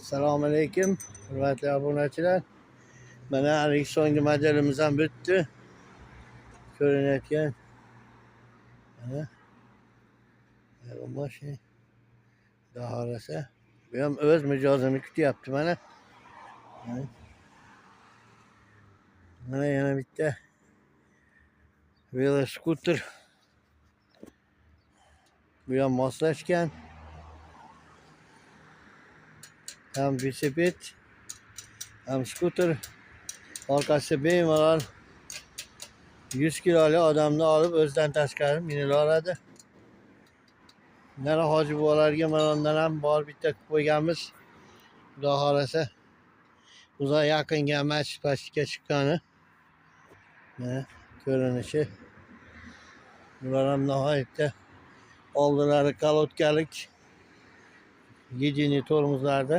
Assalomu alaykum, hurmatli obunachilar. Mana haligi so'nggi modelimiz ham bitdi. Ko'rinayotgan mana mashina Xudo xohlasa bu ham o'z mijozini kutyapti mana. Mana yana bitta veloskuter. Bu ham moslashgan. Hem bisiklet hem skuter. Orqasi bemalol 100 kiloli odamni olib o'zidan tashqari minila oladi. Mana hoji buvalarga mana undan ham bor bitta qilib qo'yganmiz. Xudo xohlasa uzoq yaqinga masjidga chiqqani. Mana ko'rinishi. Bular ham nihoyatda oldilari kalotkalik yedini tormozlarda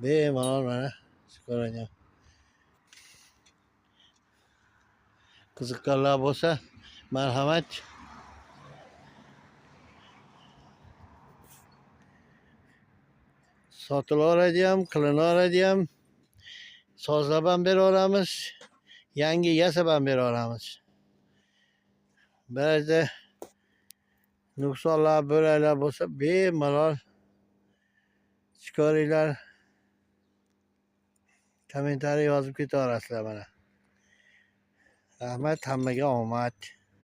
bemalol mana ko'ranyapti. Qiziqqanlar bo'lsa marhamat. Sotilaveradi ham, qilinaveradi ham. Sozlab ham beraveramiz, yangi yasab ham beraveramiz. Ba'zida nuqsonlar, bo'laklar bo'lsa bemalol chiqaringlar. Kommentariy yozib ketaverasizlar mana. Rahmat, hammaga omad.